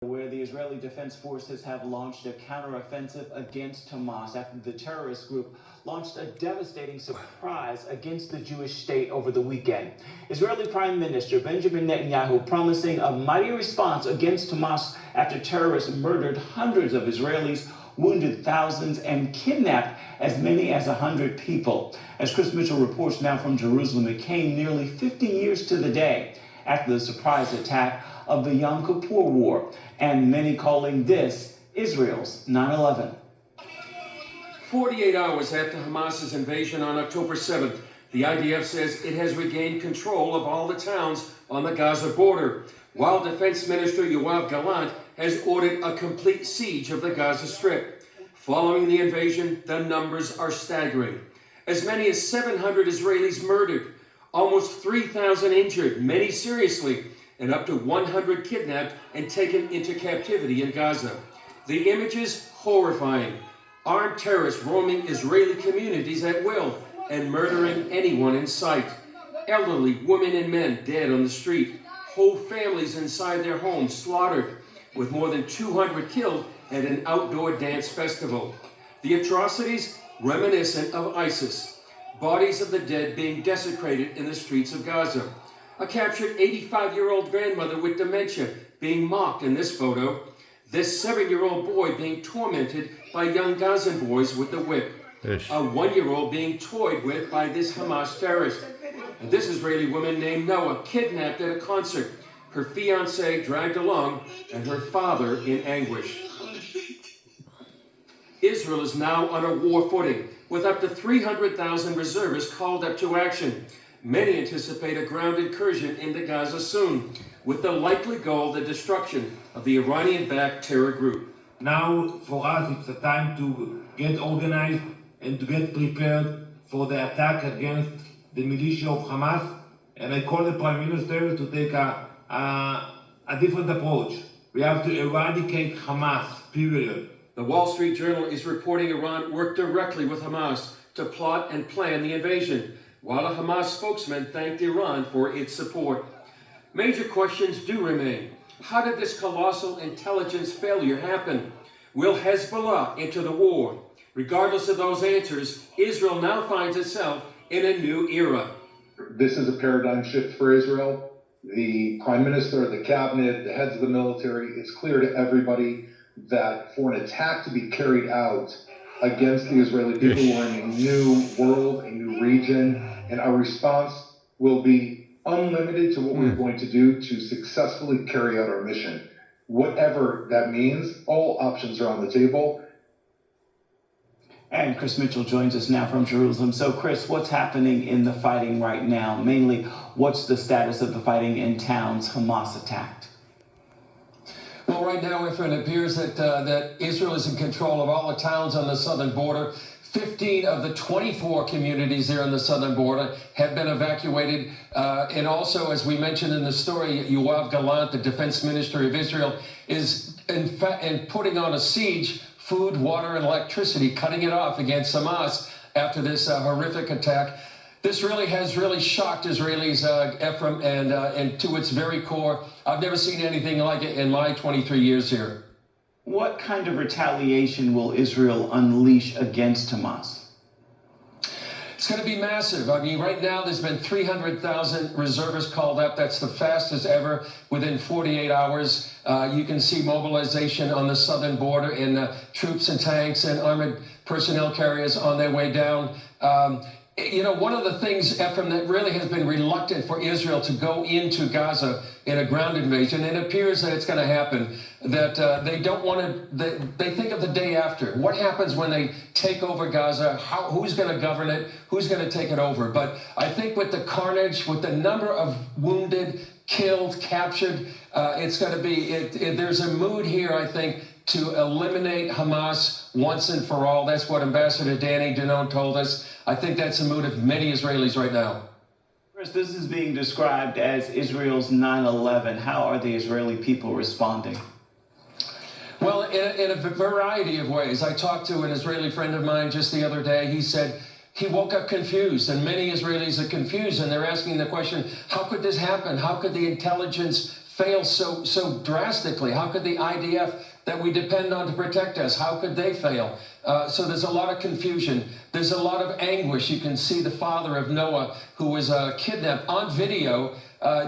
Where the Israeli Defense Forces have launched a counteroffensive against Hamas after the terrorist group launched a devastating surprise against the Jewish state over the weekend. Israeli Prime Minister Benjamin Netanyahu promising a mighty response against Hamas after terrorists murdered hundreds of Israelis, wounded thousands, and kidnapped as many as 100 people. As Chris Mitchell reports now from Jerusalem, it came nearly 50 years to the day after the surprise attack of the Yom Kippur War, and many calling this Israel's 9/11. 48 hours after Hamas's invasion on October 7th, the IDF says it has regained control of all the towns on the Gaza border, while Defense Minister Yoav Gallant has ordered a complete siege of the Gaza Strip. Following the invasion, the numbers are staggering. As many as 700 Israelis murdered, almost 3,000 injured, many seriously, and up to 100 kidnapped and taken into captivity in Gaza. The images horrifying. Armed terrorists roaming Israeli communities at will and murdering anyone in sight. Elderly women and men dead on the street. Whole families inside their homes slaughtered, with more than 200 killed at an outdoor dance festival. The atrocities reminiscent of ISIS. Bodies of the dead being desecrated in the streets of Gaza. A captured 85-year-old grandmother with dementia being mocked in this photo. This 7-year-old boy being tormented by young Gazan boys with the whip. Ish. A 1-year-old being toyed with by this Hamas terrorist. And this Israeli woman named Noah kidnapped at a concert. Her fiancé dragged along and her father in anguish. Israel is now on a war footing with up to 300,000 reservists called up to action. Many anticipate a ground incursion into Gaza soon, with the likely goal the destruction of the Iranian-backed terror group. Now, for us, it's a time to get organized and to get prepared for the attack against the militia of Hamas. And I call the Prime Minister to take a different approach. We have to eradicate Hamas, period. The Wall Street Journal is reporting Iran worked directly with Hamas to plot and plan the invasion, while a Hamas spokesman thanked Iran for its support. Major questions do remain. How did this colossal intelligence failure happen? Will Hezbollah enter the war? Regardless of those answers, Israel now finds itself in a new era. This is a paradigm shift for Israel. The Prime Minister, the cabinet, the heads of the military, it's clear to everybody that for an attack to be carried out against the Israeli people, we're in a new world, a new region, and our response will be unlimited to what we're going to do to successfully carry out our mission. Whatever that means, all options are on the table. And Chris Mitchell joins us now from Jerusalem. So, Chris, what's happening in the fighting right now? Mainly, what's the status of the fighting in towns Hamas attacked? Well, right now, it appears that Israel is in control of all the towns on the southern border. 15 of the 24 communities there on the southern border have been evacuated. And also, as we mentioned in the story, Yoav Gallant, the defense minister of Israel, is in putting on a siege, food, water, and electricity, cutting it off against Hamas after this horrific attack. This has shocked Israelis, Ephraim, and to its very core. I've never seen anything like it in my 23 years here. What kind of retaliation will Israel unleash against Hamas? It's going to be massive. I mean, right now there's been 300,000 reservists called up. That's the fastest ever within 48 hours. You can see mobilization on the southern border and troops and tanks and armored personnel carriers on their way down. One of the things, Ephraim, that really has been reluctant for Israel to go into Gaza in a ground invasion, and it appears that it's going to happen, that they don't want to, they think of the day after. What happens when they take over Gaza? Who's going to govern it? Who's going to take it over? But I think with the carnage, with the number of wounded, killed, captured, it's going to be, there's a mood here, I think, to eliminate Hamas once and for all. That's what Ambassador Danny Danon told us. I think that's the mood of many Israelis right now. Chris, this is being described as Israel's 9/11. How are the Israeli people responding? Well, in a variety of ways. I talked to an Israeli friend of mine just the other day. He said he woke up confused, and many Israelis are confused, and they're asking the question, how could this happen? How could the intelligence fail so drastically? How could the IDF that we depend on to protect us, how could they fail? So there's a lot of confusion. There's a lot of anguish. You can see the father of Noah who was kidnapped on video,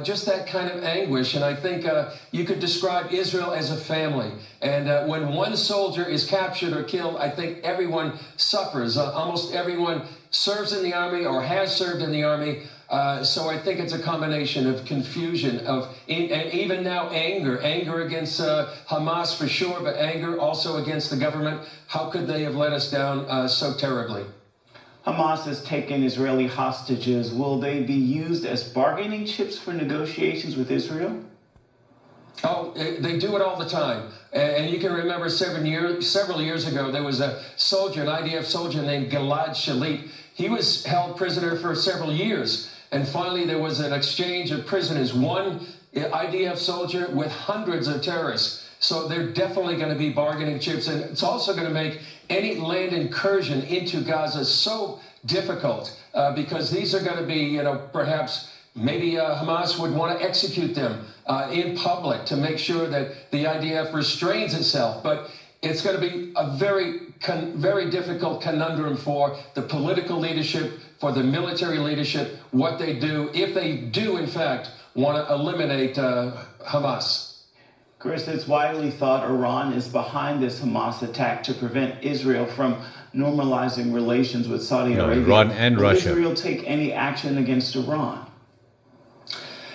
just that kind of anguish. And I think you could describe Israel as a family. And when one soldier is captured or killed, I think everyone suffers. Almost everyone serves in the army or has served in the army. So I think it's a combination of confusion, and even now anger against Hamas for sure, but anger also against the government. How could they have let us down so terribly? Hamas has taken Israeli hostages. Will they be used as bargaining chips for negotiations with Israel? Oh, they do it all the time. And you can remember several years ago, there was a soldier, an IDF soldier named Gilad Shalit. He was held prisoner for several years. And finally, there was an exchange of prisoners, one IDF soldier with hundreds of terrorists. So they're definitely going to be bargaining chips. And it's also going to make any land incursion into Gaza so difficult because these are going to be, perhaps maybe Hamas would want to execute them in public to make sure that the IDF restrains itself. But it's going to be a very difficult conundrum for the political leadership, for the military leadership, what they do, if they do, in fact, want to eliminate Hamas. Chris, it's widely thought Iran is behind this Hamas attack to prevent Israel from normalizing relations with Saudi Arabia. Iran and Will Russia. Israel take any action against Iran?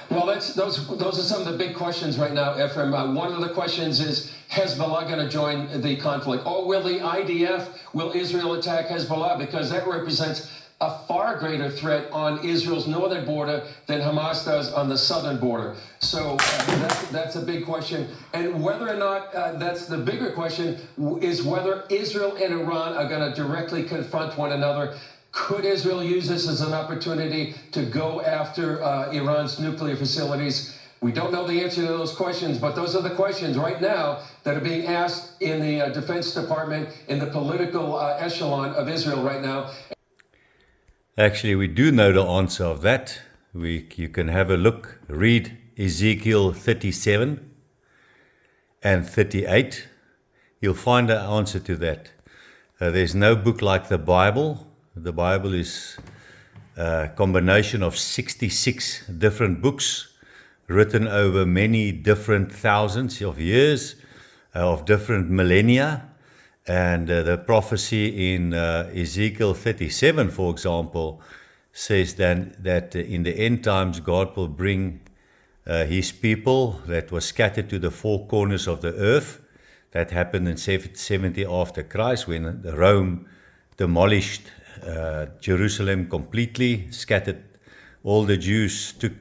Well, those are some of the big questions right now, Ephraim. One of the questions is Hezbollah going to join the conflict? Or will the IDF, will Israel attack Hezbollah? Because that represents a far greater threat on Israel's northern border than Hamas does on the southern border. So that's a big question. And whether or not that's the bigger question is whether Israel and Iran are going to directly confront one another. Could Israel use this as an opportunity to go after Iran's nuclear facilities? We don't know the answer to those questions, but those are the questions right now that are being asked in the Defense Department, in the political echelon of Israel right now. Actually, we do know the answer of that. You can have a look, read Ezekiel 37 and 38. You'll find the answer to that. There's no book like the Bible. The Bible is a combination of 66 different books written over many different thousands of years, of different millennia. And the prophecy in Ezekiel 37, for example, says then that in the end times God will bring his people that was scattered to the four corners of the earth. That happened in 70 after Christ, when Rome demolished Jerusalem completely, scattered all the Jews, took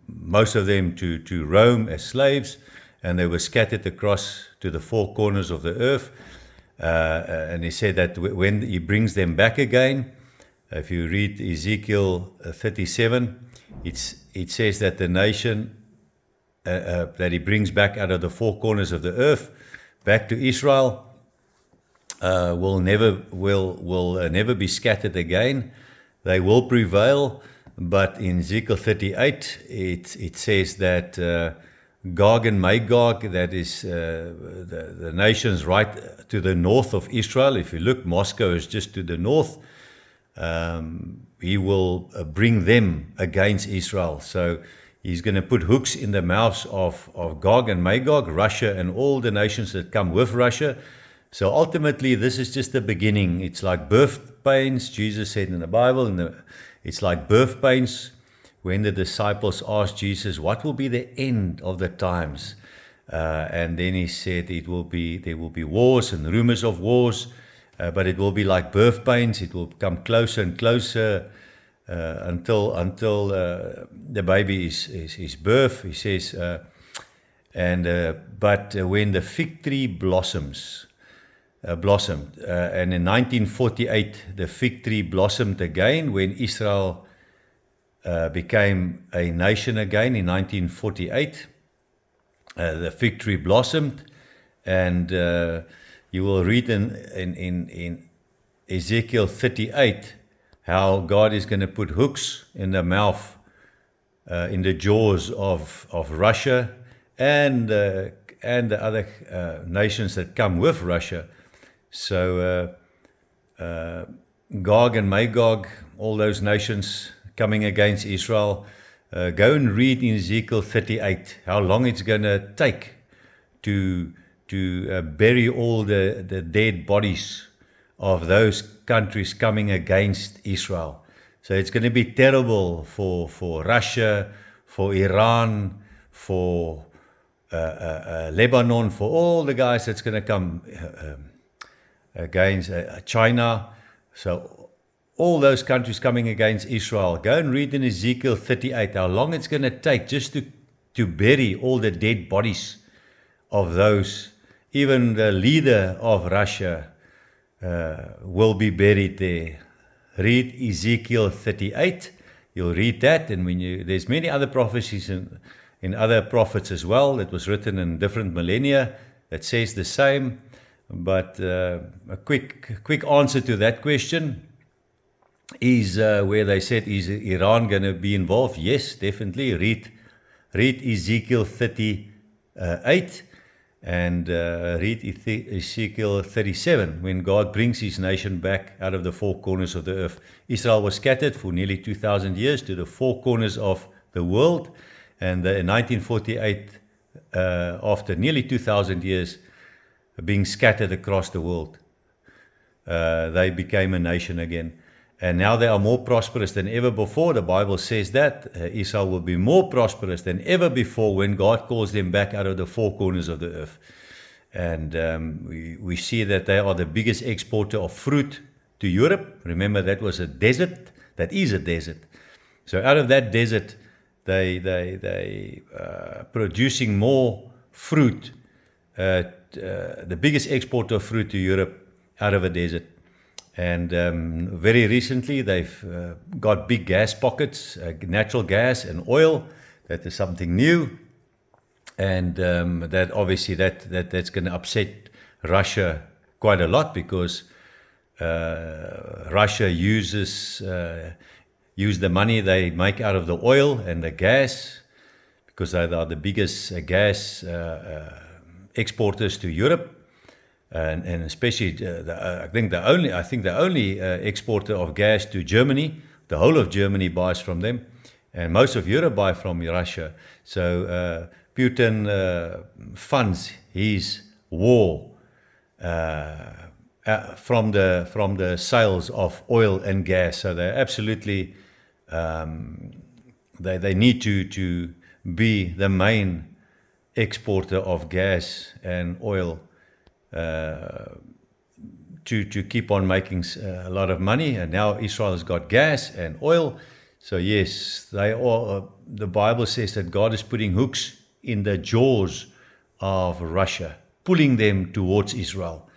most of them to Rome as slaves, and they were scattered across to the four corners of the earth. And he said that when he brings them back again, if you read Ezekiel 37, it says that the nation that he brings back out of the four corners of the earth back to Israel will never be scattered again. They will prevail, but in Ezekiel 38, it says that Gog and Magog, that is the nations right to the north of Israel. If you look, Moscow is just to the north. He will bring them against Israel. So he's going to put hooks in the mouths of Gog and Magog, Russia, and all the nations that come with Russia. So ultimately, this is just the beginning. It's like birth pains, Jesus said in the Bible. It's like birth pains. When the disciples asked Jesus, what will be the end of the times? And then he said, there will be wars and rumors of wars, but it will be like birth pains. It will come closer and closer until the baby is birth. He says, but when the fig tree blossomed, and in 1948 the fig tree blossomed again when Israel became a nation again in 1948. The fig tree blossomed, and you will read in Ezekiel 38 how God is going to put hooks in the mouth, in the jaws of Russia and the other nations that come with Russia. So Gog and Magog, all those nations coming against Israel. Go and read in Ezekiel 38 how long it's going to take to bury all the dead bodies of those countries coming against Israel. So it's going to be terrible for Russia, for Iran, for Lebanon, for all the guys that's going to come against China. So all those countries coming against Israel. Go and read in Ezekiel 38 how long it's going to take just to bury all the dead bodies of those. Even the leader of Russia will be buried there. Read Ezekiel 38. You'll read that, and there's many other prophecies in other prophets as well that was written in different millennia that says the same. But a quick answer to that question is where they said, is Iran going to be involved? Yes, definitely. Read Ezekiel 38 and read Ezekiel 37, when God brings his nation back out of the four corners of the earth. Israel was scattered for nearly 2,000 years to the four corners of the world, and in 1948, after nearly 2,000 years being scattered across the world, they became a nation again. And now they are more prosperous than ever before. The Bible says that Israel will be more prosperous than ever before when God calls them back out of the four corners of the earth. And we see that they are the biggest exporter of fruit to Europe. Remember, that was a desert. That is a desert. So out of that desert, they producing more fruit. The biggest exporter of fruit to Europe out of a desert. And very recently, they've got big gas pockets, natural gas and oil. That is something new. And that obviously that's going to upset Russia quite a lot, because Russia use the money they make out of the oil and the gas, because they are the biggest gas exporters to Europe. And especially, I think the only exporter of gas to Germany. The whole of Germany buys from them, and most of Europe buy from Russia. So Putin funds his war from the sales of oil and gas. So they absolutely they need to be the main exporter of gas and oil. To keep on making a lot of money, and now Israel has got gas and oil. So yes, they are. The Bible says that God is putting hooks in the jaws of Russia, pulling them towards Israel.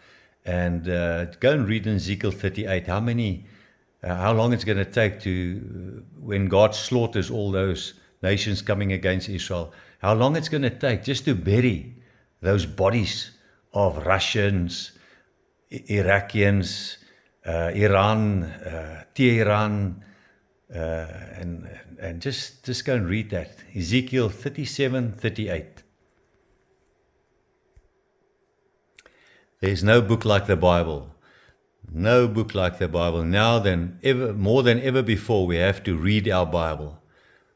And go and read in Ezekiel 38 how long it's going to take to when God slaughters all those nations coming against Israel. How long it's going to take just to bury those bodies of Russians, Iraqians, Iran, Tehran, and just go and read that. Ezekiel 37:38. There's no book like the Bible. No book like the Bible. Now more than ever before, we have to read our Bible.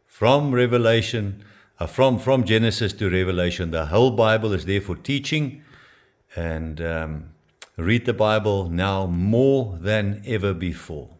From Revelation, from Genesis to Revelation, the whole Bible is there for teaching. And read the Bible now more than ever before.